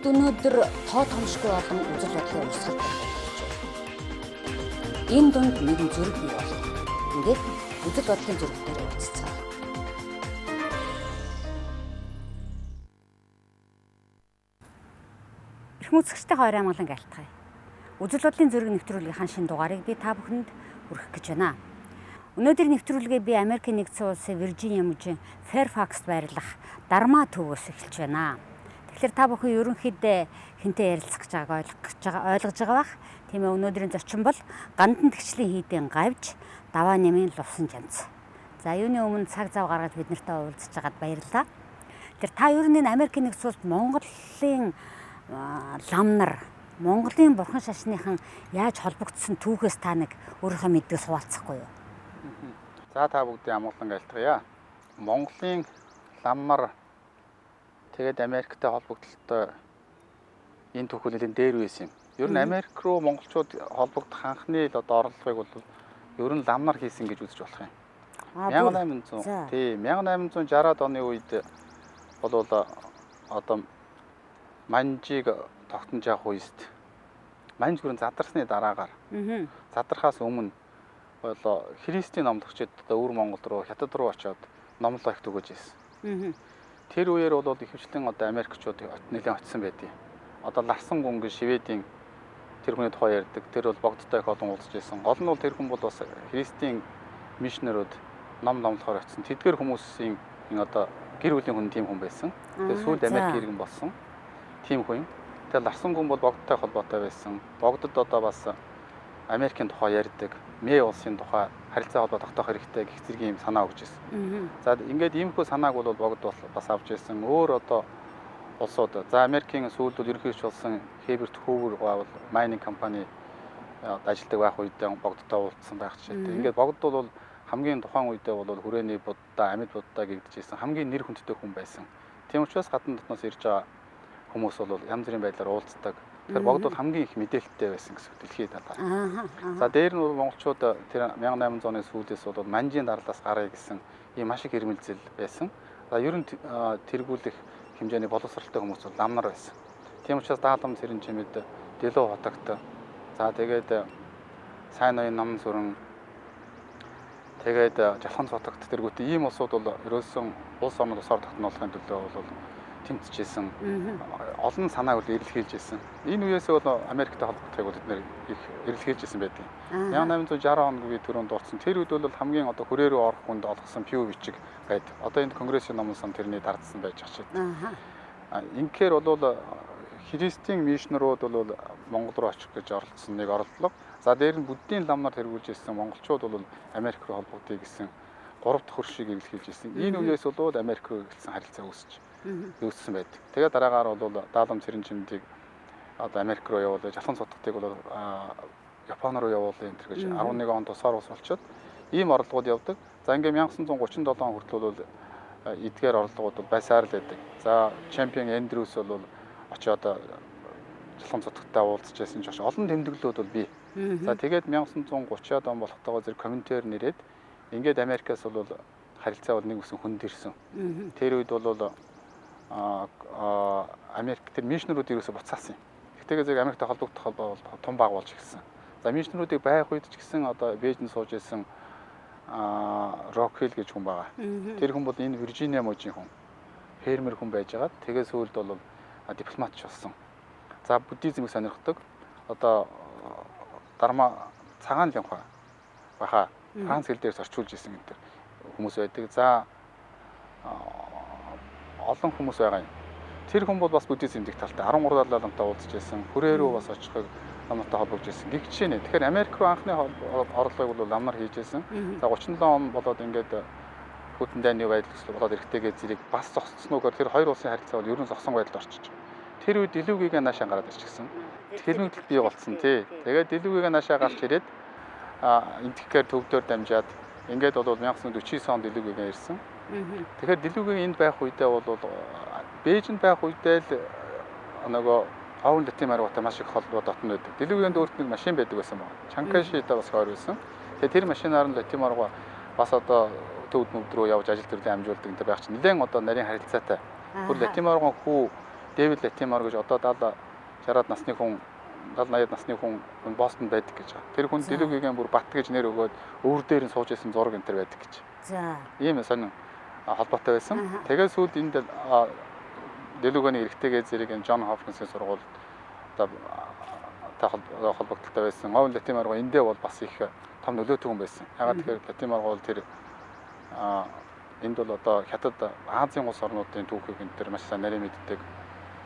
Бид өнөөдөр тоо томшгүй болон үзэл бодлын урсгал болж байна. Энэ дунд нэгэн зүрх бий болох. Ингээд үзэл бодлын зүрх дээр уулзцаа. Эрхэм үзэгчтэй хоёр амгалан айлтгая. Үзэл бодлын зүрх нэвтрүүлгийн шинэ дугаарыг би та бүхэнд хүргэх гэж байна. Өнөөдөр нэвтрүүлгээ би Америкийн нэгдсэн улсын Виржиниа мужийн Фэрфакст байрлах Дарма төвөөс эхэлж байна. Тэгэхээр та бүхэн ерөнхийдөө хинтээ ярилцах гэж байгааг ойлгож байгаа бах. Тийм ээ, өнөөдрийн зочин бол гандан тэгчлийн хийдэн гавж даваа нэмийн лувсан жанц. За юуны өмнө цаг зав гаргаж бид нартай уулзж байгаад баярлалаа. Тэр та ер нь Америкийн нэгдсэн улсад Монголын лам нар, Монголын бурхан шашныхан яаж холбогдсон түүхээс та нэг өөрийнхөө мэддгээс хуваалцахгүй юу? За та бүгдийн амгалан айлтгая. Монголын лам нар тэгээд Америктэй холбогдлолтой энэ түүхүүлийн дээр байсан юм. Ер нь Америк руу монголчууд холбогдох анхны орлогыг бол ер нь лам нар хийсэн гэж үзэж болох юм. 1800 тий 1860-аад оны үед бол одоо манжийг тогтнож явах үест манж бүрэн задарсны дараагаар задрахаас өмнө бол христийн номлогчид өвөр Монгол руу хятад руу очиод номлоо их төгөөж ирсэн. Тэр үеэр бол ихэвчлэн Америкчууд нэлээд очисон байдیں۔ Одоо Ларсан гүнгэн Шведийн тэр хүний тухай ярьдаг. Тэр бол богдтой их олон уулзж байсан. Гол нь бол тэр хүн бол бас христийн мишнерүүд номлохоор очисон. Тэдгээр хүмүүсийн гэр бүлийн хүн тийм хүн байсан. Тэгээд сүүлд Америк иргэн болсон. Тийм хүн. Тэгээд Ларсан гүн бол богдтой холбоотой байсан. Богдод бас Америкийн тухай ярьдаг. Мэ улсын тухай харилцаа холбоо тогтоох хэрэгтэй гэх зэргийн юм санаа өгч байсан. За ингээд иймэрхүү санааг бол богд бас авч байсан. Өөр улсууд за Америкийн сүүлд ерөнхийдч болсон Хейберт Хүүвер бол майнинг компани ажилладаг байх үедээ богдтой уулзсан байх жишээтэй. Ингээд богд бол хамгийн тухайн үедээ бол хүрээний буддаа, амьд буддаа гэгдэж байсан хамгийн нэр хүндтэй хүн байсан. Тийм учраас гадна дотноос ирж байгаа хүмүүс бол янз бүрийн байдлаар уулздаг. Тэгэхээр богд бол хамгийн их мэдээлэлтэй байсан гэсэн дэлхийн талаар. За дээр нь монголчууд тэр 1800 оны сүүлээс бол манжийн дарлаас гарыг гэсэн ийм маш их хэрмэлзэл байсан. За ер нь тэргүүлэх хэмжээний боловсралтай хүмүүс бол лам нар байсан. Тийм учраас Даалам Цэрэн чимэд Дэлүү хотогт за тэгээд сайн ноён Намн сүрэн тэгээд Жалхан хотогт тэргүүт ийм улсууд бол ерөөсөн улс орнод усаар тогтнолохын төлөө бол тэмцэжсэн. Олон санааг бол эрэлхийлж ирсэн. Энэ үеэс бол Америктэй холбогдохыг бол бид нэр их эрэлхийлж ирсэн байдаг. 1860 онд би түрүүнд дурдсан. Тэр үед бол хамгийн хүрээ рүү орох хүнд олгосон пью бичиг байдаг. Одоо энд конгрессийн номон сан тэрний дардсан байж ачаад. Инхээр бол христийн мишнерүүд бол Монгол руу очих гэж оролцсон нэг оролдлого. За дээр нь буддийн лам нар тэргүүлж ирсэн монголчууд бол Америк руу холбогдъё гэсэн 3 дахь хөршийг эрэлхийлж ирсэн. Энэ үеэс бол Америк руу эхэлсэн харилцаа үүссэн байдаг. Тэгээд дараагаар бол Даалам Цэрэн чимдийг Америк руу явуулж, Жалхан цотгтыг бол Япон руу явуулъя энэ гэж 11 онд тусаар ус болчиход ийм орлогууд явдаг. За ингээм 1937 хүртэл бол эдгээр орлогууд бол байсаар л байдаг. За чемпион Эндрюс бол очиод Жалхан цотгтой уулзж байсан ч олон тэмдэглэлүүд бол бий. За тэгээд 1930-аад он болохтойгоо зэрэг комментээр нэрээд ингээд Америкаас бол харилцаа бол нэг үсэн хүнд ирсэн. Тэр үед бол Америк тэр мишнерүүд ерөөсө буцаасан юм. Тэгтээгээ зэрэг Америктэй холбогдох холбоо бол том баг болж ирсэн. За мишнерүүдийг байх үед ч гэсэн Бээжинд сууж ирсэн Рокхилл гэж хүн байгаа. Тэр хүн бол энэ Виржиниа мужийн хүн. Фермер хүн байж байгаа. Тэгээ сүүлд бол дипломатч болсон. За буддизмыг сонирхдаг. Дарма цагаан лянхаа баха Франц хэл дээрс орчуулж ирсэн гэдэг хүмүүс байдаг. За олон хүмүүс байгаа юм. Тэр хүн бол бас буддизм дэх талтай 13 далаламтай уулзж байсан. Хүрээ рүү бас очихыг намтай холбогдож байсан. Гэгчээ нэ. Тэгэхээр Америк руу анхны орлогыг бол лам нар хийж байсан. За 37 он болоод ингээд Хүйтэн дайны байдал болоод эргэтэйгээ зэрэг бас зогсснуугаар тэр хоёр улсын харилцаа бол ерөн зогсон байдалд орчиж. Тэр үед Дэлүүгийн наашаа гараад ирчихсэн. Хэлмэгдэл бий болсон тий. Тэгээд Дэлүүгийн наашаа гарч ирээд энтгээр төвдөр дамжаад ингээд бол 1949 онд Дэлүүгийн ирсэн. Тэгэхээр Дэлүүгийн энд байх үедээ бол Бээжинд байх үедээ л нөгөө Овн Латин Америктай маш их холбоо дотно байдаг. Дэлүүгийн өөрт нэг машин байдаг байсан байна. Чанкашитай бас хойр байсан. Тэгээд тэр машинаар нь Латин Америк бас төвд мөвд рүү явж ажил төрлийн амжуулдаг энэ байх чинь нэлээд нарийн харилцаатай. Бүр Латин Америкийн хүү Дэвид Латимор гэж одоо 60-аад насны хүн 70-80 насны хүн Бостонд байдаг гэж байгаа. Тэр хүн Дэлүгэгийн бүр Бат гэж нэр өгөөд өвөр дээр нь сууж исэн зураг энэ төр байдаг гэж. За. Ийм сонин холбоотой байсан. Тэгээд сүүлд энд Дэлүгэний эрэгтэйгээ зэрэг энэ Джон Хопкинсийн сургуульд одоо холбогдолтой байсан. Говь Латимор эндээ бол бас их том нөлөөтэй хүн байсан. Ягаад тэгэхээр Латимор бол тэр энд бол одоо хятад Азийн улс орнуудын түүхийг энэ төр маш сайн нарийн мэддэг.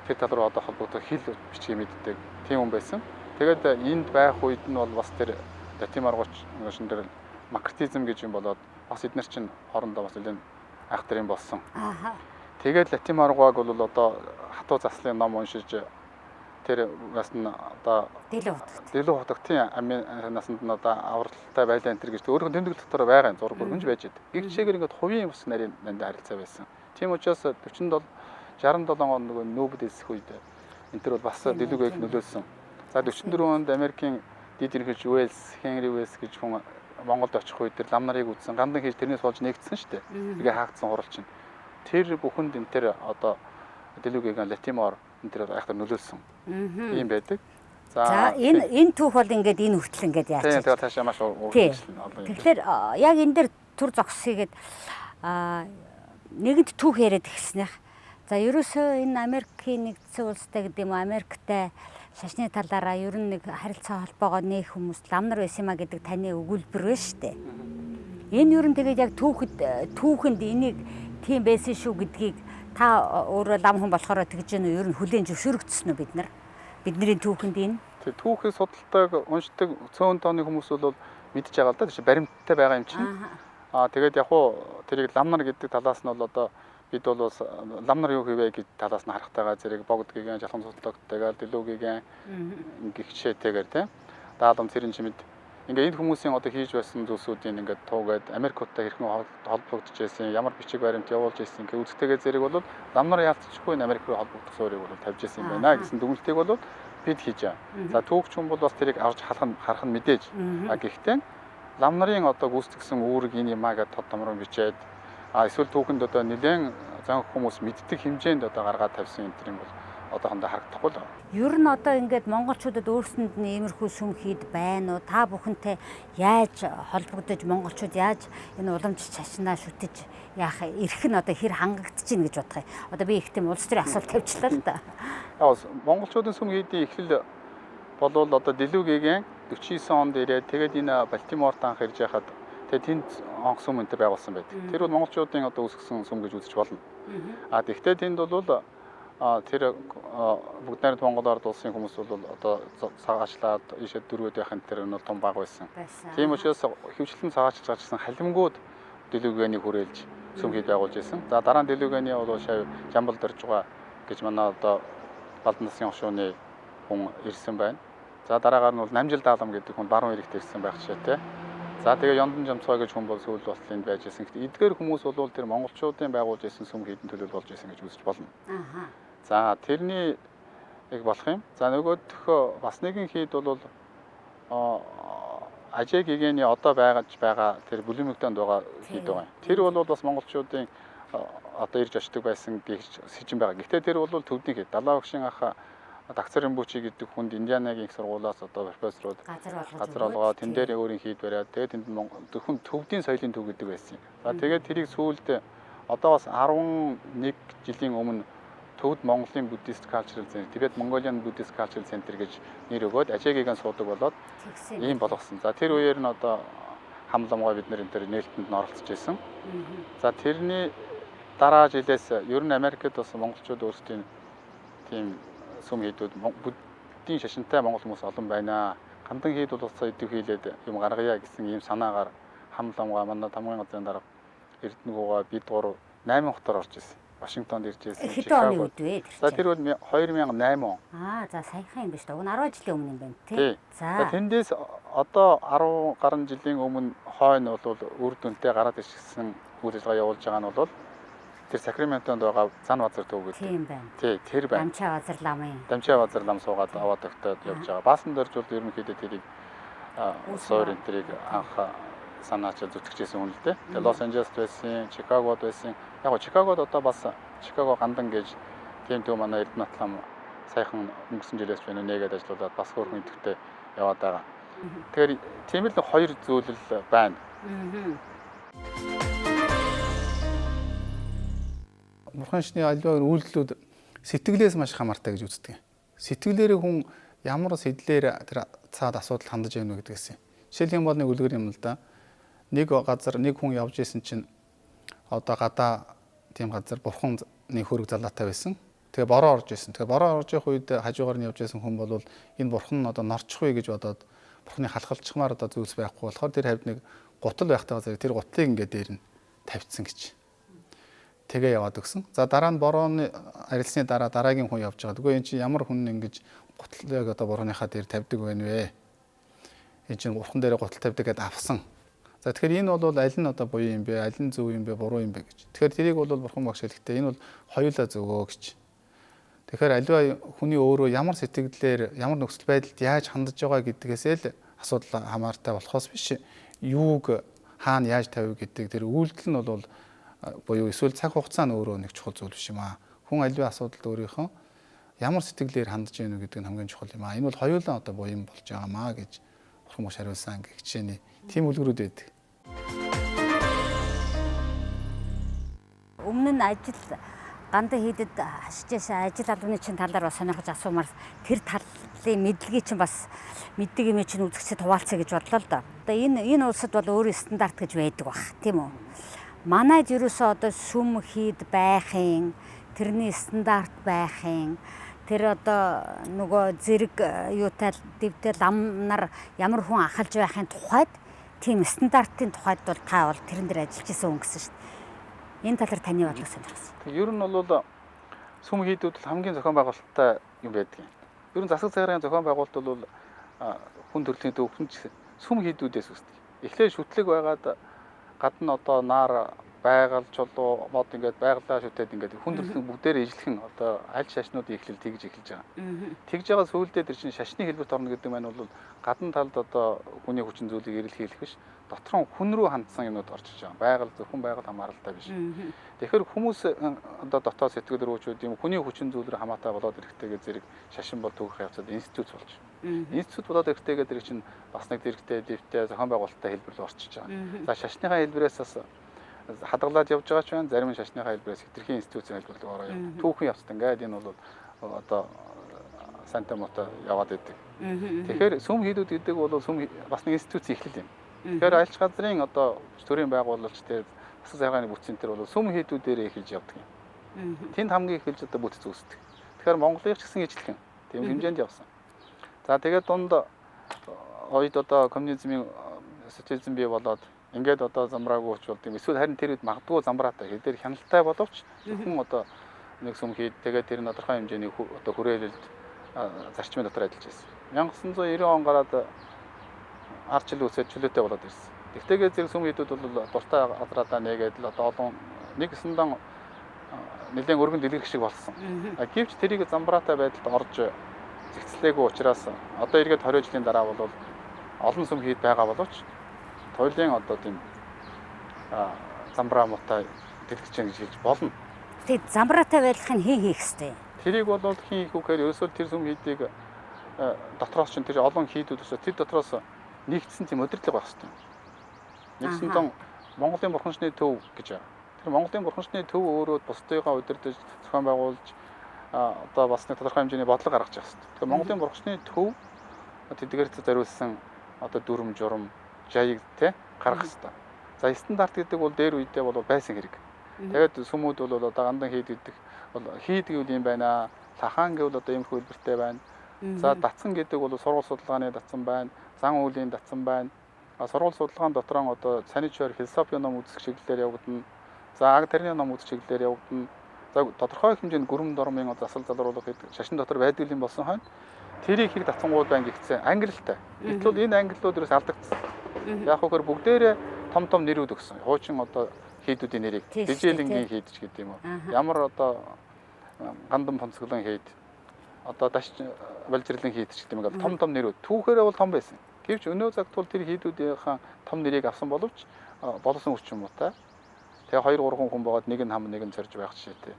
Тэр тал руу одоо холбогдох хил бичгийг мэддэг тийм хүн байсан. Тэгээд энд байх үед нь бол бас тэр Латимор гошин дээр макартизм гэж юм болоод бас эдгээр чинь хоорондоо бас нэлээд айхтар юм болсон. Тэгээд Латиморгог бол одоо хатуу заслын ном уншиж тэр бас нь одоо Дэлүү хутагтын амын насанд нь одоо авралтай байлаа энэ гэж өөрөөр тэмдэг дотор байгаа зураг хөргөнж байж байдаг. Гэгчээгээр ингээд хувийн ус нарийн дандаа харилцаа байсан. Тийм учраас 67 67 он нөгөө нүүбд эсэх үед энэ төр бол бас Дэлүгээг нөлөөлсөн. За 44 онд Америкийн дид ерөнхийлөгч Уэлс, Хенри Уэлс гэж хүн Монголд очих үед тэр лам нарыг үзсэн. Гандан хийж тэрнээс болж нэгдсэн шүү дээ. Тэгээ хаагдсан хурал чинь. Тэр бүхэнд энэ тэр одоо Дэлүгээг Латимор энэ тэр айхтар нөлөөлсөн. Ийм байдаг. За энэ түүх бол ингээд энэ хүртэл ингээд яаж. Тийм тэгээд таашаа маш урагшлал. Тэгэхээр яг энэ дээр төр зогсхийгээд нэгэнд түүх яриад эхэлснийх. За ерөөсөө энэ Америкийн нэгдсэн улстай гэдэг юм уу Америктай шашны талаараа ер нь нэг харилцаа холбоогоо нээх хүмүүс лам нар байсан юма гэдэг таны өгүүлбэр байна шүү дээ. Энэ ер нь тэгээд яг түүхэнд энийг тийм байсан шүү гэдгийг та өөрөө лам хүн болохоор тэгж гэнэ ер нь хүлээн зөвшөөрөгдсөн үү бид нар? Бидний түүхэнд энэ. Тэг түүхийг судалдаг, уншдаг цөөн тооны хүмүүс бол мэдж байгаа л да. Тийш баримттай байгаа юм чинь. Тэгээд яг хуу тэрийг лам нар гэдэг талаас нь бол одоо бид бол лам нар юу хийвэ гэж талаас нь харахтайгаа зэрэг богдгийгэн жалхан цутлагтайгаар Дэлүгэгийн гихшээтэйгээр тийм даалам цэрэн чимэд ингээд энэ хүмүүсийн одоо хийж байсан зүйлсүүдийн ингээд туугаад Америкуудтай хэрхэн холбогдож байсан ямар бичиг баримт явуулж байсан гэх үзэгтэйгээ зэрэг бол лам нар яалтчгүй Америк руу холбогдох суурийг бол тавьж байсан юм байна гэсэн дүгнэлтийг бол бид хийж байгаа. За түүхч хүн бол бас тэрийг авч харах нь мэдээж. Гэхдээ лам нарын одоо гүйцэтгсэн үүрэг энэ юмаа гэж тод томроо бичээд эсвэл түүхэнд одоо нэлээд зан хүмүүс мэддэг хэмжээнд одоо гаргаад тавьсан энэ юм бол одоохондоо харагдахгүй л. Ер нь одоо ингээд монголчуудад өөрсөнд нь иймэрхүү сүм хийд байна уу? Та бүхэнтэй яаж холбогдож монголчууд яаж энэ уламж шашнаа шүтэж яах эрх нь одоо хэр хангагдчихээн гэж бодох юм. Одоо би их тийм улс төрийн асуулт тавьчлаа л да. Монголчуудын сүм хийдийн эхлэл болвол одоо Дэлүгэгийн 49 онд ирээд тэгээд энэ Балтиморт анх ирж яхад тэгээд тэнд онх сүм энэ байгуулсан байдаг. Тэр бол монголчуудын одоо үүсгэсэн сүм гэж үзэж болно. Тэгвэл тэнд бол тэр бүгд найрамд Монгол ард улсын хүмүүс бол одоо цагаачлаад ийшээ дөрвөд байхын тэр нь том баг байсан. Тийм учраас хөвчлэн цагаачлж гарчсан халимгууд Дэлүгэнийг хүрээлж сүм хийд байгуулж байсан. За дараа нь Дэлүгэний бол шав Жамбал Доржгаа гэж манай одоо Балдансын хошууны хүн ирсэн байна. За дараагаар нь бол Намжил Даалам гэдэг хүн баруун иргэд ирсэн байх жишээтэй. За тэгээ Ёндан Жамцгой гэж хүн бол сүүл болтол энд байж байсан. Гэхдээ эдгээр хүмүүс бол тэр монголчуудын байгуулж байсан сүм хийдэн төлөөл болж байсан гэж үзэж болно. За тэрний яг болох юм. За нөгөөх бас нэгэн хийд бол Ажээ гэгэний одоо байгаа тэр бүлэмэгтэнд байгаа хийд байгаа. Тэр бол бас монголчуудын одоо ирж очдог байсан гэж сэжин байгаа. Гэхдээ тэр бол төвдний хийд. Далаа багшийн ах Дагцар Римбүчи гэдэг хүнд Индианагийн их сургуулиас одоо профессорууд газар олгоо тэн дээр өөрийн хийд бариад тэгээд тэнд зөвхөн төвдийн соёлын төв гэдэг байсан. За тэгээд тэрийг сүүлд одоо бас 11 жилийн өмнө Төвд Монголын Buddhist Cultural Center, Tibet Mongolian Buddhist Cultural Center гэж нэр өгөөд Ажээгийн суудаг болоод ийм болгосон. За тэр үеэр нь одоо хамламгай бид нэр энэ төр нээлтэнд нь оролцож байсан. За тэрний дараа жилээс ер нь Америкт бас монголчууд өөрсдийн тийм сүм хийдүүд буддийн шашинтай монгол хүмүүс олон байна. Гандан хийд бол уцаа идэвхийлээд юм гаргая гэсэн ийм санаагаар хамламгай манай тамгын газрын дарга Эрдэнэгуугаа бид 8 хотоор орж ирсэн. Вашингтонд ирж ирсэн. Хэдэн оны үед вэ? За тэр бол 2008 он. За саяхан юм биш үү? 10 жилийн өмнө юм байна тий. За тэндээс одоо 10 гаруй жилийн өмнө хойно бол үр дүнтэй гараад ирсэн үйл ажиллагаа явуулж байгаа нь бол тэр Сакраментонд байгаа зан базар төв гэдэг. Тийм байна. Тий, тэр байна. Дамчаа базар ламын. Дамчаа базар лам суугаад аваад өгтөөд явж байгаа. Баасан дөрж бол ерөнхийдөө тэрийг суур энтрийг анх санаачаа зүтгэжсэн хүн л дээ. Тэгээ Лос Анжелест байсан, Чикагод байсан. Яг Чикагод одоо бас Чикаго гандан гэж тийм төв манай Эрдэнэтлам сайхан өнгөрсөн жилээс байна нэгээд ажиллаулаад бас хөөрхөн идэвхтэй яваад байгаа. Тэгэхээр тийм л хоёр зүйлэл байна. Бурхан шний аливаа үйлдэлүүд сэтгэлээс маш хамаартай гэж үздэг. Сэтгэлээрээ хүн ямар сэтлэр тэр цаад асуудал хандаж яах вэ гэдгээс. Жишээлх юм бол нэг үлгэр юм л да. Нэг газар нэг хүн явж исэн чинь одоо гадаа тийм газар бурханы хөрөг залаатай байсан. Тэгээ бороо орж исэн. Тэгээ бороо орж явах үед хажуугаар нь явж исэн хүн бол энэ бурхан нь одоо норчих вэ гэж бодоод бурханы халахалчмаар одоо зүйлс байхгүй болохоор тэр хавьд нэг гутал байхтай газар тэр гутлыг ингээд дээр нь тавьчихсан гэж. Тэгээ яваад өгсөн. За дараа нь борооны арилсны дараагийн хүн явж байгаа. Тэгвэл эн чинь ямар хүн ингэж гутлыг одоо борооныхаа дээр тавьдаг байна вэ? Эн чинь бурхан дээр гутал тавьдаг гэдээ авсан. За тэгэхээр энэ бол аль нь одоо буюу юм бэ? Аль нь зөв юм бэ? Буруу юм бэ гэж. Тэгэхээр тэрийг бол бурхан багш хэлэхдээ энэ бол хоёулаа зөвөө гэж. Тэгэхээр аливаа хүний өөрөө ямар сэтгэлээр, ямар нөхцөл байдалд яаж хандж байгаа гэдгээсээ л асуудал хамаартай болохоос биш. Юуг хаана яаж тавив гэдэг тэр үйлдэл нь бол буюу эсвэл цаг хугацаа нь өөрөө нэг чухал зүйл биш юм аа. Хүн аливаа асуудалд өөрийнхөө ямар сэтгэлээр хандж яах вэ гэдэг нь хамгийн чухал юм аа. Энэ бол хоёулаа одоо буян болж байгаамаа гэж бурхан багш хариулсан гэх хичээний тийм үлгэрүүд байдаг. Өмнө нь ажил гандаа хийдэд хашижсэн ажил албаны чинь талаар бас сонирхож асуумаар тэр талын мэдлэгийг чинь бас мэддэг юм чинь үзэгчдэд хуваалцъя гэж бодлоо л да. Одоо энэ улсад бол өөрийн стандарт гэж байдаг баг тийм үү? Манайд ерөөсөө одоо сүм хийд байхын тэрний стандарт байхын тэр одоо нөгөө зэрэг юутай дэвтэй лам нар ямар хүн ахалж байхын тухайд тийм стандартын тухайд бол та бол тэрэн дээр ажиллаж исэн хүн гэсэн шүү дээ. Энэ талаар таны бодлого сонирхсан. Ер нь бол сүм хийдүүд л хамгийн зохион байгуулалттай юм байдаг. Ер нь засаг захиргааны зохион байгуулалт бол хүн төрлийн төвхөнд сүм хийдүүдээс үүсдэг. Эхлээд шүтлэг байгаад гадна одоо наар байгаль чулуу мод ингээд байгалаа шүтээд ингээд хүн төрлийн бүгдээр ижлэхэн одоо аль шашнуудын эхлэл тэгж эхэлж байгаа. Тэгж байгаа сүүлдээ тэр чинь шашны хэлбэрт орно гэдэг маань бол гадна талд одоо хүний хүчин зүйлийг эрэлхийлэх биш, дотор нь хүн рүү хандсан юмнууд орж иж байгаа. Байгаль зөвхөн байгаль хамааралтай биш. Тэгэхээр хүмүүс одоо дотоод сэтгэл рүүчүүд юм хүний хүчин зүйл рүү хамаатай болоод ирэхтэйгээ зэрэг шашин бол түүх явцад институт болж. Институт болоод ирэхтэйгээ зэрэг чинь бас нэг зэрэгтэй дэвтэй зохион байгуулалттай хэлбэр рүү орчиж байгаа. За шашныхаа хэлбэрээс бас хадгалаад явж байгаа ч байна. Зарим нь шашныхаа хэлбэрээс хэтэрхий институцийн хэлбэр рүү ороо явна. Түүхэн явцад ингээд энэ бол одоо санта мота яваад идэг. Тэгэхээр сүм хийдүүд гэдэг бол сүм бас нэг институцийн эхлэл юм. Тэгэхээр альч газрын одоо төрийн байгуулагч те засаг захиргааны бүтцийн тэр бол сүм хийдүүдээр эхэлж явдаг юм. Тэнд хамгийн эхэлж одоо бүтц үүсдэг. Тэгэхээр Монголын ч гэсэн ижлэхэн тийм хэмжээнд явсан. За тэгээд дунд ойд одоо коммунизмын социализм бий болоод ингээд одоо замбраагүй болчихвол тийм эсвэл харин тэр үед магадгүй замбраатай хэдээр хяналттай боловч зөвхөн одоо нэг сүм хийд тэгээд тэр нь тодорхой хэмжээний одоо хүрээлэлд зарчмын дотор ажиллаж байсан. 1990 он гараад ард жил үсээд чөлөөтэй болоод ирсэн. Тэгтэйгээ зэрэг сүм хийдүүд бол дуртай газраадаа нэгээд л одоо олон нэг сэндан нэлээд өргөн дэлгэрэх шиг болсон. Гэвч тэрийг замбраатай байдалд орж зэгцлээгүй учраас одоо эргээд 20 жилийн дараа бол олон сүм хийд байгаа боловч хоёулын одоо тийм замбраа муутай дэлгэж гэж хэлж болно. Тэгээд замбраатай байдлахыг хэн хийх ёстой? Тэрийг бол хэн хийх вэ гэхээр ерөөсөө тэр сүм хийдийг дотроос чинь тэр олон хийдүүд өсөө тэр дотроос нэгдсэн тийм удирдлага байх хэрэгтэй. Нэгсэн том Монголын бурханчны төв гэж байна. Тэр Монголын бурханчны төв өөрөө бусдыгаа удирдах зохион байгуулж одоо бас нэг тодорхой хэмжээний бодлого гаргаж байгаа хэрэгтэй. Тэгэхээр Монголын бурханчны төв тэдгээрт зориулсан одоо дүрм журам жаяг те гаргах хэрэгтэй. За стандарт гэдэг бол дээр үедээ бол байсан хэрэг. Тэгээд сүмүүд бол одоо гандан хийд гэдэг бол хийд гэвэл юм байна. Лахан гэвэл одоо ийм хөлбөртэй байна. За датсан гэдэг бол сургууль судалгааны датсан байна. Зан үйлийн датсан байна. Сургууль судалгаан дотор нь одоо саничор философи ном үзэх чиглэлээр явагдана. За аг тарины ном үзэх чиглэлээр явагдана. За тодорхой хэмжээнд гүрэм дормын засал залруулах гэдэг шашин дотор байдаг юм болсон хойно тэрийг их датсангууд байна гэхдээ англилтай. Гэтэл энэ англиуд ерөөс алдагдсан. Яг хөөр бүгдээрээ том нэрүүд өгсөн. Хуучин одоо хийдүүдийн нэрийг дижээлингийн хийдч гэдэг юм уу. Ямар одоо гандан фонцоглон хийд одоо даш балжирлын хийдч гэдэг юм уу. Том нэрүүд түүхээрээ бол том байсан. Гэвч өнөө цагт бол тэр хийдүүдийнхаа том нэрийг авсан боловч болсон хүч юм уу та. Тэгээ 2-3 хүн байгаад нэг нь хам нэг нь зорж байх жишээтэй.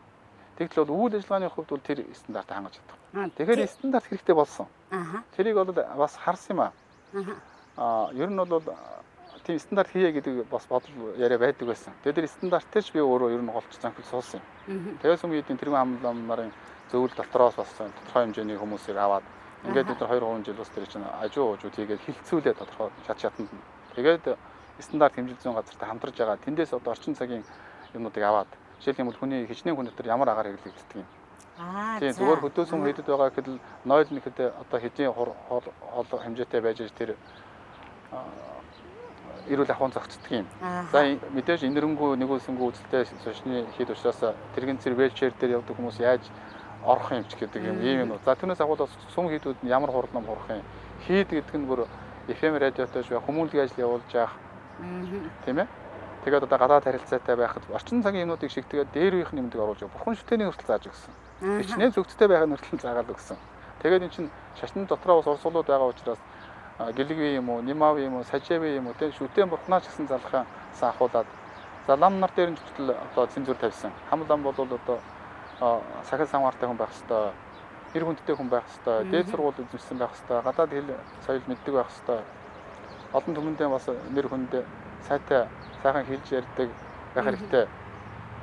Тэгтэл бол үйл ажиллагааны хувьд бол тэр стандартыг хангаж чадах. Тэгэхээр тий. стандарт хэрэгтэй болсон. Аха. Тэрийг бол бас харсан юм аа. Ер нь бол тийм стандарт хийе гэдэг бас бодол яриа байдаг байсан. Тэгээд тэр стандартыг би өөрөө ер нь голч занхил суулсан юм. Тэгээд сүмгийн тэрүүн хамлам нарын зөвлөл дотроос бас тодорхой хэмжээний хүмүүсийг аваад ингээд бид нар 2-3 жил бас тэр чинь ажуу уужууд хийгээд хилцүүлээ тодорхой шатнд. Тэгээд стандарт хэмжил зүйн газартай хамтарж байгаа. Тэндээс одоо орчин цагийн юмнуудыг аваад жишээлбэл юм бол хүний хичнээн хүн дотор ямар агаар хэрэглэгддэг юм. Тийм зүгээр хөдөө сүм хийдэд байгаа гэхэд нойл нэхэд одоо хэдийн хол хэмжээтэй байж тэр эрүүл ахуйн зохицдог юм. За мэдээж инэрэнгүү нэгүүлсэнгүү үзэлтэй сошны хийд учраас тэргийн зэрэг вэлчээр дээр явдаг хүмүүс яаж орох юм ч гэдэг юм ийм юм. За түүнээс агуул бас сүм хийдүүд нь ямар хурлам хурах юм. Хийд гэдэг нь бүр FM радиотой шүү хүмүүнлэгийн ажил явуулж явах. Тийм ээ. Тэгээд одоо гадаад харилцаатай байхад орчин цагийн юмнуудыг шигтгээд дээр үеийнх нэмдэг оруулж байгаа. Бурхан шүтээний хүртэл зааж өгсөн. Хичнээн зөвцтэй байхын хүртэл заагаад өгсөн. Тэгээд эн чинь шашны дотроо бас урсгалууд байгаа учраас гэлэгви юм уу, нимави юм уу, саживи юм уу тийм шүтэн бурхнаач гэсэн залхаа саахуулаад за лам нар дээр нь хүртэл одоо цензур тавьсан. Хам лам бол одоо сахил самаартай хүн байх хэвээр, эр хүндтэй хүн байх хэвээр, дээд сургууль үзсэн байх хэвээр, гадаад хэл соёл мэддэг байх хэвээр. Олон түмэндээ бас нэр хүнд сайтай сайхан хэлж ярьдаг байх хэрэгтэй.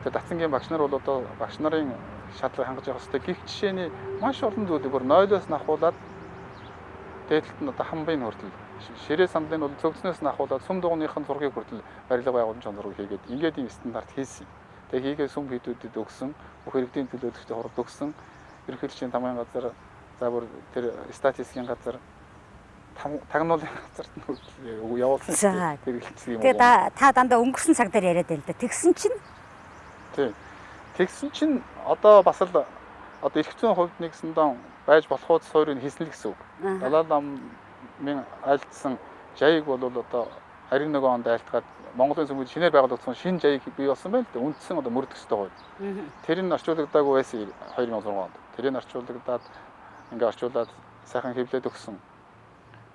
Тэгээд дацангийн багш нар бол одоо багш нарын шаардлагыг хангаж явах хэрэгтэй. Гих жишээний маш олон зүйлийг бүр нойлоос нь ахуулаад дээдлэлт нь одоо хамбын хүртэл ширээ самлын бол зөвцнөөс нь ахуулаад сүм дугууныхын зургийг хүртэл барилга байгуулсан чанарыг хийгээд ингээд ийм стандарт хийсэн. Тэгээд хийгээ сүм хийдүүдэд өгсөн, бүх иргэдийн төлөөлөгчдөд хурд өгсөн. Ерөнхийлөгчийн тамгын газар, за бүр тэр статистикийн газар тагнуулын газарт нь явуулсан хэрэгэлсэн юм. Тэгээд та дандаа өнгөрсөн цаг дээр яриад байл да. Тэгсэн чинь тий. Тэгсэн чинь одоо бас л одоо эрх зүйн хувьд нэгсэн дон байж болоход суурийг хийсэн л гэсэн үг. Далай ламын айлдсан жайг бол одоо 21 онд айлтгаад Монголын сүмд шинээр байгуулагдсан шинэ жайг бий болсон байна л да. Үндсэн одоо мөрдөх ёстой гоё. Тэр нь орчуулагдаагүй байсан 2006 онд. Тэрийг орчуулагдаад ингээ орчуулад сайхан хэвлээд өгсөн.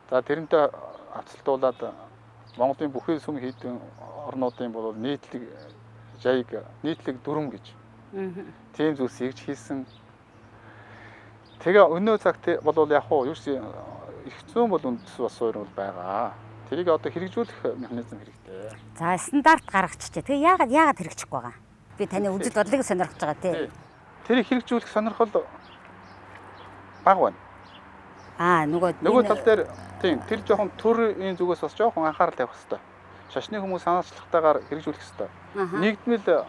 За тэрнтэй хацалтуулаад Монголын бүхий сүм хийдэн орнуудын бол нийтлэг жайг нийтлэг дүрм гэж. Тийм зүйлсийг хийсэн. Тэгээ өнөө цагт бол яг хуу юу ч их зүүн бол үндэс бас суурь бол байгаа. Тэрийг одоо хэрэгжүүлэх механизм хэрэгтэй. за стандарт гаргачихжээ. Тэгээ яагаад хэрэгжихгүй байгаа? Би таны үзэл бодлыг сонирхож байгаа тий. Тэрийг хэрэгжүүлэх сонирхол бага байна. Нөгөө тал дээр тийм тэр жоохон төрийн зүгээс бас жоохон анхаарал тавих хэрэгтэй. Шашны хүмүүс санаачлагтайгаар хэрэгжүүлэх хэрэгтэй. Нэгдмэл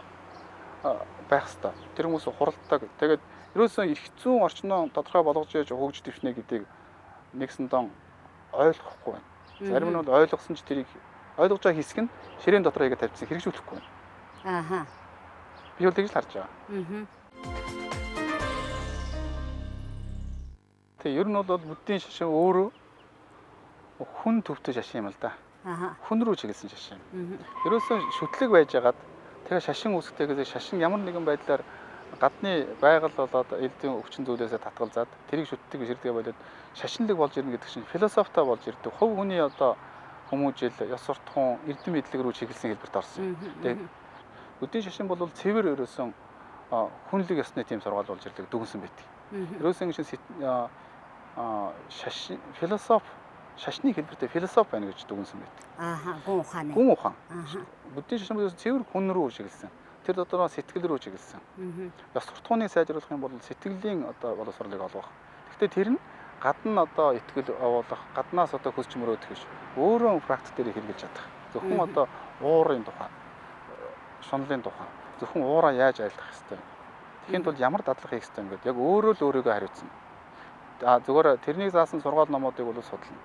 байх хэрэгтэй. Тэр хүмүүс хуралдаг. Тэгээд ерөөсөө их зүүн орчноо тодорхой болгож яаж хөгж дэвшнэ гэдгийг нэгсэн дон ойлгохгүй байна. Зарим нь бол ойлгосон ч тэрийг ойлгож байгаа хэсэг нь ширээн дотор яг тавьчихсан хэрэгжүүлэхгүй байна. Би бол тэгж л харж байгаа. Тэгээ ер нь бол буддийн шашин өөрөө хүн төвтэй шашин юм л да. Хүн рүү чиглэсэн шашин. Ерөөсөө шүтлэг байжгаад тэгээ шашин үүсгэхдээ шашин ямар нэгэн байдлаар гадны байгаль болоод элдийн өвчин зүйлээсээ татгалзаад тэрийг шүтдэг биширдгээ болоод шашинлаг болж ирнэ гэдэг чинь философитой болж ирдэг. Хувь хүний одоо хүмүүжил, ёс суртахуун, эрдэм мэдлэг рүү чиглэсэн хэлбэрт орсон. Тэгээ буддийн шашин бол цэвэр ерөөсөн хүнлэг ёсны тийм сургаал болж ирдэг дүгнсэн байдаг. Ерөөсөн чинь шашин философи шашны хэлбэртэй философи байна гэж дүгнсэн байдаг. Гүн ухаан. Гүн ухаан. Буддийн шашин бол цэвэр хүн рүү чиглэсэн. Тэр дотроо сэтгэл рүү чиглэсэн. Ёс суртахууныг сайжруулах юм бол сэтгэлийн одоо боловсролыг олгох. Гэхдээ тэр нь гадна одоо итгэл явуулах, гаднаас одоо хөсч мөрөөдөх биш. Өөрөө практик дээр хэрэгжилж чадах. Зөвхөн одоо уурын тухай, шунлын тухай. Зөвхөн уураа яаж айлдах хэвтэй. Тэгэхэд бол ямар дадлага хийх хэвтэй ингээд яг өөрөө л өөрийгөө хариуцсан. Зүгээр тэрнийг заасан сургаал номуудыг бол судлана.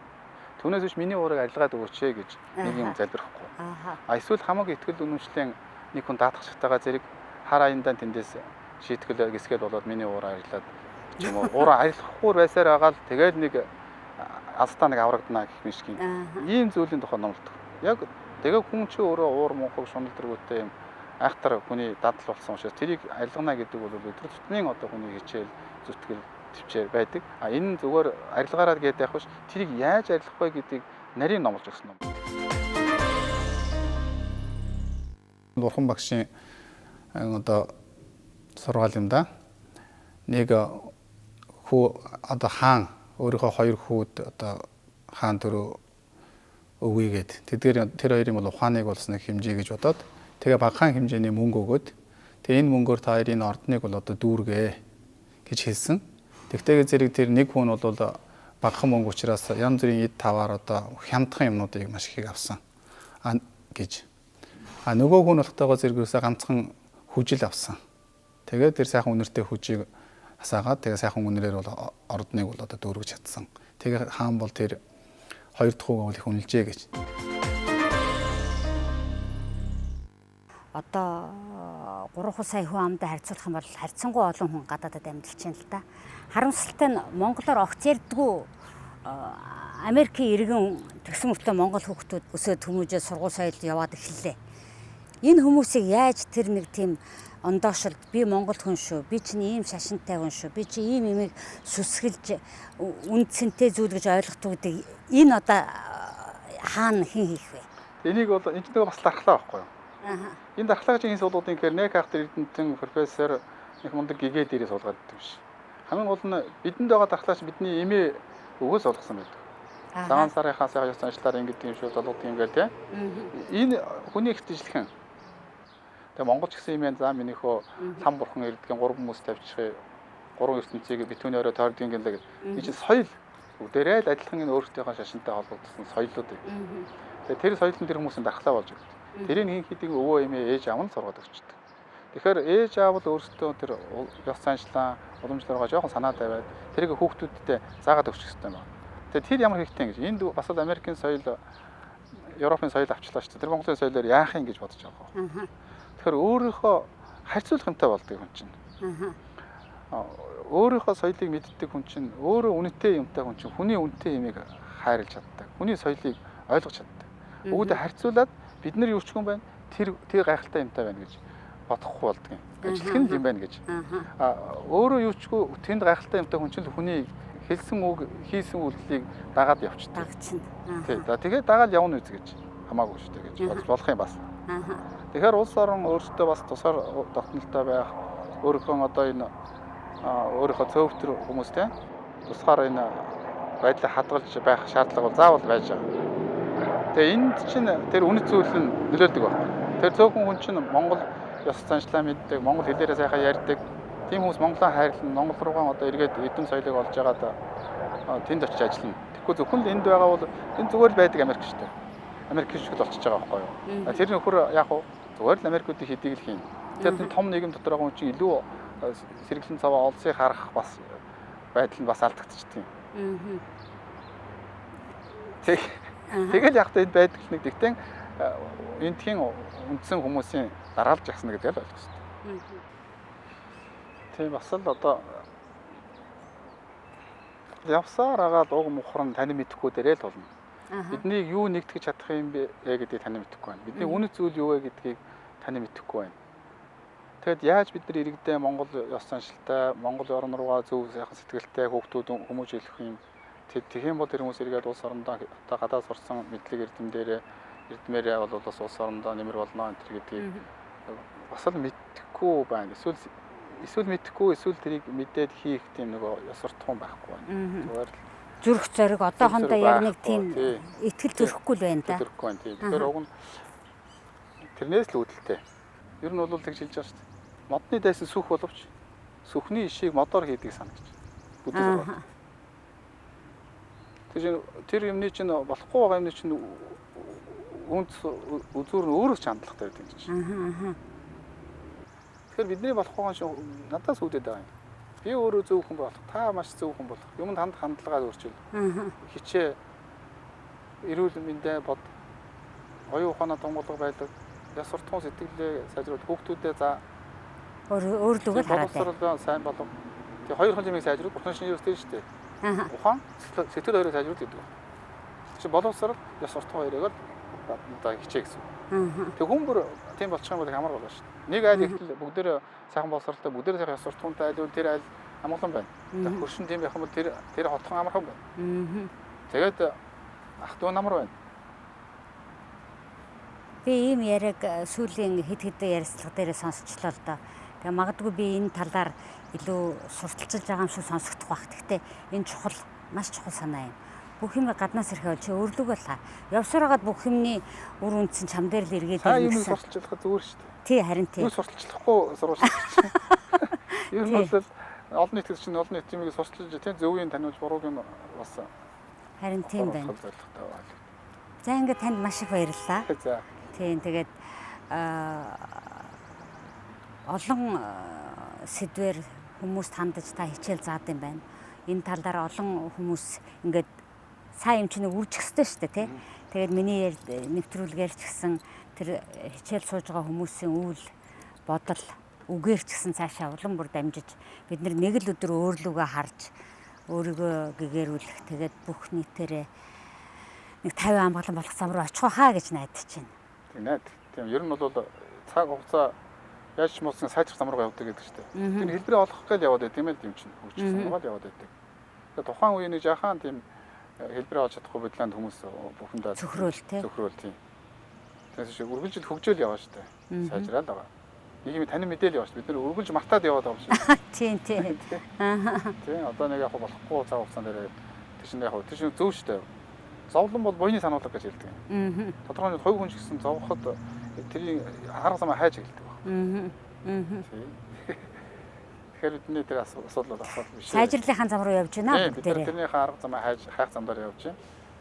Түүнээс биш миний уурыг арилгаад өгөөч гэж нэг юм залбирахгүй. Эсвэл хамаг итгэл үнэмшлийн нэг хүн даатгахтайгаа зэрэг хар аяндаа тэндээс шийтгэл гисгээд болоод миний уураа арилаад юм уу уураа арилахгүй байсаар байгаа л тэгээд нэг алстаа нэг аврагдана гэх юм шиг ийм зүйлийн тухай номлодог. Яг тэгээ хүн чи өөрөө уур мунхаг шунал дэргүүтэй юм айхтар хүний дадал болсон учраас тэрийг арилгана гэдэг бол өдөр тутмын одоо хүний хичээл зүтгэл төвчээр байдаг. Энэ нь зүгээр арилгаараа гэдэг явах биш. Тэрийг яаж арилгах вэ гэдгийг нарийн номлож өгсөн юм. Бурхан багшийн одоо сургаал юм да. нэг хүү одоо хаан өөрийнхөө хоёр хүүд одоо хаан төрөө өгөөгээд тэдгээр тэр хоёрын бол ухааныг болсон хэмжээ гэж бодоод тэгээ багахан хэмжээний мөнгө өгөөд тэгээ энэ мөнгөөр та хоёрын ордныг бол одоо дүүргээ гэж хэлсэн. Тэгтээ зэрэг тэр нэг хүн бол багахан мөнгө учраас янз бүрийн эд таваар одоо хямдхан юмнуудыг маш их авсан гэж. Нөгөө хүн болохтойгоо зэрэгөөсөө ганцхан хүжил авсан. Тэгээд тэр сайхан үнэртэй хүжийг асаагаад тэгээ сайхан үнэрээр бол ордныг бол одоо дүүргэж чадсан. Тэгээ хаан бол тэр хоёр дахь үгээ бол их үнэлжээ гэж. Одоо 3 сая хүн амдаа харьцуулах юм бол харьцангуй олон хүн гадаадад амьдарч байна л да. Харамсалтай нь монголоор огц ярьдгүй Америкийн иргэн тэгсэн мөртөө монгол хүүхдүүд өсөөд хүмүүжээ сургууль соёлд яваад эхэллээ. Энэ хүмүүсийг яаж тэр нэг тийм ондоошилд би монгол хүн шүү, би чинь ийм шашинтай хүн шүү, би чи ийм имийг сүсгэлж үндсэнтэй зүйл гэж ойлгодог гэдэг энэ одоо хаана хэн хийх вэ? Энийг бол энэ ч нэг бас дархлаа байхгүй юу? Энэ дархлаа гэж энэ суулгуудын гэхээр нэг ах эрдэмтэн профессор их мундаг гэгээ дээрээ суулгаад байдаг биш. Хамгийн гол нь бидэнд байгаа дархлаач бидний эмээ өгөөс олгосон байдаг. Цагаан сарынхаас яж заншлаар ингэдэг юм шүү залууд юм гээл те. Энэ хүний ихтэйжлэхэн. Тэгээ монголч гэсэн юм за минийхөө лам бурхан ирдгэн 3 хүмүүс тавьчихъя. 3 ертөнцийг битүүний орой тойрдгийн гэлээ гэж. Энэ чинь соёл. Бүгдээрээ л адилхан энэ өөртөөхөө шашинтай холбогдсон соёлууд. Тэгээ тэр соёлын тэр хүмүүсийн дархлаа болж байгаа. Тэрийг хийн хийдэг өвөө эмээ ээж аав нь сургаад өгчдөг. Тэгэхээр ээж аав л өөрсдөө тэр ёс заншлаа уламжлалгаа жоохон санаа тавиад тэрийг хүүхдүүдтэй заагаад өгчих хэрэгтэй байна. Тэгээ тэр ямар хэрэгтэй гэж энд бас л Америкийн соёл Европын соёл авчлаа шүү дээ. Тэр Монголын соёлоор яах юм гэж бодож байгаа. Тэгэхээр өөрийнхөө харьцуулах юмтай болдог хүн чинь. Өөрийнхөө соёлыг мэддэг хүн чинь өөрөө үнэтэй юмтай хүн чинь хүний үнэтэй юмыг хайрлаж чаддаг. Хүний соёлыг ойлгож чаддаг. Бүгдээ харьцуулаад бид нар юу ч юм байна. Тэр гайхалтай юмтай байна гэж бодохгүй болдго юм. Ажилтгэн юм байна гэж. Өөрөө юу чгүй тэнд гайхалтай юмтай хүн чинь хүний хэлсэн үг хийсэн үйлдэлийг дагаад явчихдаг. Тэгээд дагаад явна үз гэж хамаагүй шүү дээ гэж бодож болох юм бас. Тэгэхээр улс орон өөрсдөө бас тусаар тогтнолтой байх өөрийнхөө одоо энэ өөрийнхөө цөөвтөр хүмүүстэй тусгаар энэ байдлыг хадгалж байх шаардлага бол заавал байж байгаа. Тэгээ энд чинь тэр үнэт зүйл нь нөлөөлдөг байна. Тэр цөөхөн хүн чинь Монгол ёс заншлаа мэддэг, монгол хэлээрээ сайхан ярьдаг. Тийм хүмүүс Монголоо хайрлан Монгол руугаа одоо эргээд эдийн соёлыг олж агаад тэнд очиж ажиллана. Тэгэхгүй зөвхөн л энд байгаа бол энэ зүгээр л байдаг Америк шүү дээ. Америк шиг л болчихж байгаа байхгүй юу? Тэр нөхөр яг уу зүгээр л Америкуудын хэдийг л хийн. Тэгэхээр том нийгэм дотор байгаа хүн чинь илүү сэргэлэн цаваа олзыг харах бас байдал нь бас алдагдчихдаг юм. Тэгэл яг та энд байдаг нэг тэгтэн энтхийн үндсэн хүмүүсийн дараалж яхсан гэдэг л ойлгох хэрэгтэй. Тийм бас л одоо явсаар агаад уг мухран тань мэдэхгүй дээрээ л болно. Бидний юу нэгтгэж чадах юм бэ гэдгийг тань мэдэхгүй байна. Бидний үнэт зүйл юу вэ гэдгийг тань мэдэхгүй байна. Тэгэд яаж бид нар иргэдээ Монгол ёс заншилтай, Монгол орн руугаа зөв сайхан сэтгэлтэй хүүхдүүд хүмүүжүүлэх юм. Тийм бол тэр хүмүүс эргээд улс орондоо одоо гадаад сурсан мэдлэг эрдэмээрээ бол улс орондоо нэмэр болно энэ гэдгийг бас л мэдэхгүй байна. Эсвэл мэдэхгүй эсвэл тэрийг мэдээд хийх тийм нэг ёс суртахуун байхгүй байна. Зүгээр л зүрх зориг одоохондоо яг нэг тийм итгэл төрөхгүй л байна да. Төрөхгүй байна тийм. Тэгэхээр уг нь тэрнээс л үүдэлтэй. Ер нь бол тэгж хэлж байгаа шүү дээ. Модны дайсан сүх боловч сүхний ишийг модоор хийдэг санагч. Бүдүүр байна. Тэр юмны чинь болохгүй байгаа юмны чинь үнд үзүүр нь өөрөө ч хандлагатай байдаг юм чинь. Тэгэхээр бидний болохгүй юм шиг надаас үүдээд байгаа юм. Би өөрөө зөв хүн болох, та маш зөв хүн болох. Юмд хандлагаа өөрчил. Хичээ эрүүл мэндэ бод. Оюун ухаанаа тунгалаг байдаг. Яс суртахуун сэтгэлээ сайжруулах хүүхдүүдэд за өөр лүгэл хараад байна. Сайн болов. Тэгээ хоёр хонжимыг сайжруулах бурхан шинээр өстэй шүү дээ. Ухаан сэтгэл хоёрыг сайжруулах гэдэг. Чи боловсрал яс суртахуун хоёрыг л одоо хичээ гэсэн. Тэг хүн бүр тийм болчих юм бол амар болно шүү дээ. Нэг айл ихтэл бүгдээр сайхан боловсралтай бүгдээр сайхан яс суртахуунтай айл тэр айл амгалан байна. Хөршин тийм байх юм бол тэр хотхон амархан байна. Тэгээд ах トゥ намар байна. Би ийм яриаг сүүлийн хэд хэдэн ярилцлага дээр сонсчлоо л доо. Тэгээ магадгүй би энэ талаар илүү сурталчилж байгаа юм шиг сонсогдох байх. Гэхдээ энэ чухал, маш чухал санаа юм. Бүх юм гаднаас ирэхээ чи өөрлөгөө л явсараад бүх юмний үр үндсэн чам дээр л эргээд Та юм сурталчлах зүгээр шүү дээ. Тий, харин тий. Юу сурталчлахгүй сурвалж. Ер нь бол олон нийт чинь олон нийт юмыг сурталчилж тийм зөвийг таниулж бурууг нь бас харин тийм байна. Зорилготой байна. За ингээд танд маш их баярлалаа. За. Тийм тэгээд олон сэдвэр хүмүүст хандаж та хичээл заад юм байна. Энэ талаар олон хүмүүс ингээд сайн юм чинь үржих ёстой шүү дээ, тий. Тэгээд миний нэвтрүүлгээр ч гэсэн тэр хичээл сууж байгаа хүмүүсийн үйл бодол үгээр ч гэсэн цаашаа улам бүр дамжиж бид нэг л өдөр өөрлөгөө харж өөрийгөө гэгэрүүлэх тэгээд бүх нийтээрээ нэг 50 амгалан болох зам руу очих хаа гэж найдаж байна. Тийм найд. Тийм ер нь бол цаг хугацаа яаж ч муусан сайжрах зам руу явдаг гэдэг шүү дээ. Тэр хэлбэрээ олох гэж яваад байт юм л юм чинь. Хөгжих сургаал яваад байдаг. Тэгээд тухайн үеийн нэг жаахан тийм хэлбэрээ олж чадахгүй бодлоонд хүмүүс бүхэндээ зөвхрөөл тийм. Тэгээс шиг үргэлжил хөгжөөл яваа шүү дээ. Сайжраад байгаа. Нэг юм танин мэдээлэл яваа шүү. Бид нэр үргэлж мартаад яваад байгаа юм шиг. Тийм тийм. Тийм одоо нэг яг болохгүй цаг хугацаанд тэр чинь яг тэр чинь зөв шүү дээ. Зовлон бол буйны сануулга гэж хэлдэг. Тодорхой нэг хувь хүн ч гэсэн зовход тэрийг арга замаа хайж эхэлдэг байна. Тэгэхээр бидний тэр асуудал биш. Сайжрлахын зам руу явж байна бид тэр тэрнийхээ арга замаа хайх замдаар явж байна.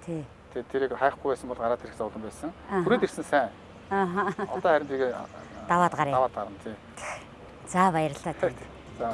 Тий. Тэгээд тэрийг хайхгүй байсан бол гараад ирэх зовлон байсан. Хүрээд ирсэн сайн. Одоо харин тэгээ даваад гарыг. Даваад гарна тий. За баярлалаа. За.